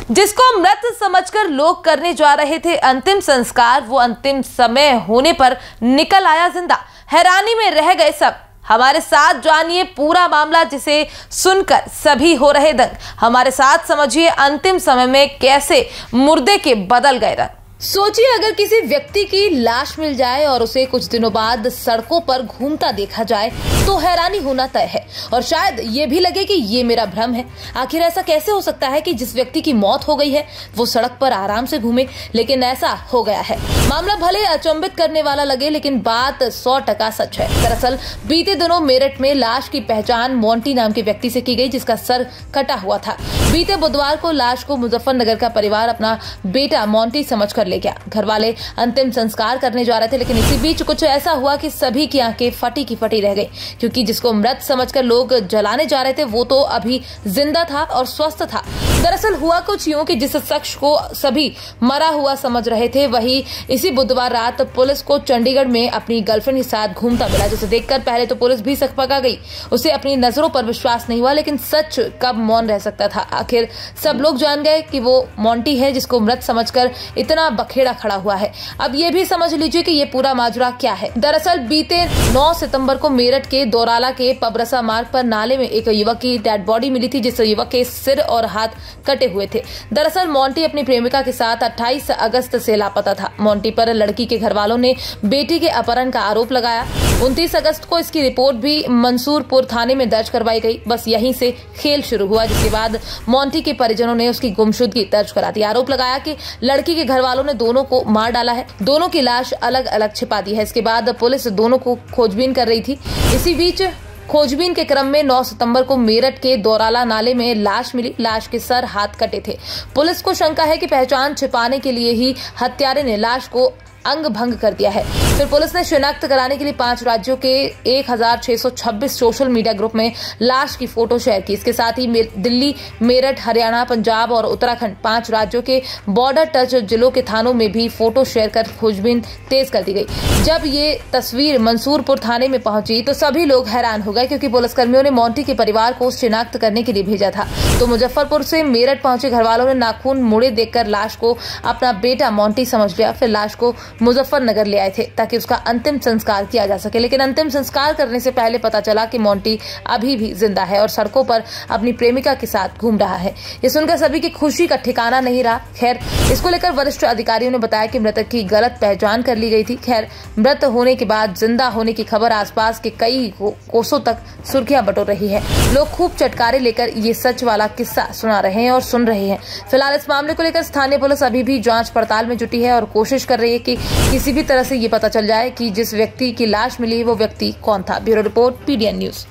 जिसको मृत समझकर लोग करने जा रहे थे अंतिम संस्कार, वो अंतिम समय होने पर निकल आया जिंदा। हैरानी में रह गए सब। हमारे साथ जानिए पूरा मामला, जिसे सुनकर सभी हो रहे दंग। हमारे साथ समझिए अंतिम समय में कैसे मुर्दे के बदल गए रंग। सोचिए, अगर किसी व्यक्ति की लाश मिल जाए और उसे कुछ दिनों बाद सड़कों पर घूमता देखा जाए तो हैरानी होना तय है, और शायद ये भी लगे कि ये मेरा भ्रम है। आखिर ऐसा कैसे हो सकता है कि जिस व्यक्ति की मौत हो गई है वो सड़क पर आराम से घूमे, लेकिन ऐसा हो गया है। मामला भले अचंभित करने वाला लगे, लेकिन बात 100% सच है। दरअसल बीते दिनों मेरठ में लाश की पहचान मोंटी नाम के व्यक्ति से की गई, जिसका सर कटा हुआ था। बीते बुधवार को लाश को मुजफ्फरनगर का परिवार अपना बेटा मोंटी समझकर ले गया। घर वाले अंतिम संस्कार करने जा रहे थे, लेकिन इसी बीच कुछ ऐसा हुआ कि सभी की आंखें फटी की फटी रह गई, क्योंकि जिसको मृत समझकर लोग जलाने जा रहे थे वो तो अभी जिंदा था और स्वस्थ था। दरअसल हुआ कुछ यूं कि जिस शख्स को सभी मरा हुआ समझ रहे थे, वही इसी बुधवार रात पुलिस को चंडीगढ़ में अपनी गर्लफ्रेंड के साथ घूमता मिला, जिसे देखकर पहले तो पुलिस भी सकपका गई। उसे अपनी नजरों पर विश्वास नहीं हुआ, लेकिन सच कब मौन रह सकता था। आखिर सब लोग जान गए कि वो मोंटी है, जिसको मृत समझकर इतना बखेड़ा खड़ा हुआ है। अब ये भी समझ लीजिए कि ये पूरा माजरा क्या है। दरअसल बीते 9 सितंबर को मेरठ के दोराला के पबरसा मार्ग पर नाले में एक युवक की डेड बॉडी मिली थी, जिस युवक के सिर और हाथ कटे हुए थे। दरअसल मोंटी अपनी प्रेमिका के साथ 28 अगस्त से लापता था। मोंटी पर लड़की के घर वालों ने बेटी के अपहरण का आरोप लगाया। 29 अगस्त को इसकी रिपोर्ट भी मंसूरपुर थाने में दर्ज करवाई गई। बस यहीं से खेल शुरू हुआ, जिसके बाद मोंटी के परिजनों ने उसकी गुमशुदगी दर्ज करा दी। आरोप लगाया कि लड़की के घर वालों ने दोनों को मार डाला है, दोनों की लाश अलग अलग छिपा दी है। इसके बाद पुलिस दोनों को खोजबीन कर रही थी। इसी बीच खोजबीन के क्रम में 9 सितंबर को मेरठ के दोराला नाले में लाश मिली। लाश के सर हाथ कटे थे। पुलिस को शंका है कि पहचान छिपाने के लिए ही हत्यारे ने लाश को अंग भंग कर दिया है। फिर पुलिस ने शिनाख्त कराने के लिए 5 राज्यों के 1626 सोशल मीडिया ग्रुप में लाश की फोटो शेयर की। इसके साथ ही दिल्ली, मेरठ, हरियाणा, पंजाब और उत्तराखंड 5 राज्यों के बॉर्डर टच जिलों के थानों में भी फोटो शेयर कर खोजबीन तेज कर दी गई। जब ये तस्वीर मंसूरपुर थाने में पहुंची तो सभी लोग हैरान हो गए, क्योंकि पुलिसकर्मियों ने मोंटी के परिवार को शिनाख्त करने के लिए भेजा था। तो मुजफ्फरपुर से मेरठ पहुंचे घर वालों ने नाखून मुड़े देखकर लाश को अपना बेटा मोंटी समझ लिया। फिर लाश को मुजफ्फरनगर ले आए थे ताकि उसका अंतिम संस्कार किया जा सके, लेकिन अंतिम संस्कार करने से पहले पता चला कि मोंटी अभी भी जिंदा है और सड़कों पर अपनी प्रेमिका के साथ घूम रहा है। ये सुनकर सभी की खुशी का ठिकाना नहीं रहा। खैर, इसको लेकर वरिष्ठ अधिकारियों ने बताया कि मृतक की गलत पहचान कर ली गई थी। खैर, मृत होने के बाद जिंदा होने की खबर आसपास के कई कोसों तक सुर्खियां बटोर रही है। लोग खूब चटकारे लेकर ये सच वाला किस्सा सुना रहे हैं और सुन रहे हैं। फिलहाल इस मामले को लेकर स्थानीय पुलिस अभी भी जांच पड़ताल में जुटी है और कोशिश कर रही है कि किसी भी तरह से ये पता चल जाए कि जिस व्यक्ति की लाश मिली वो व्यक्ति कौन था। Bureau report, PDN news.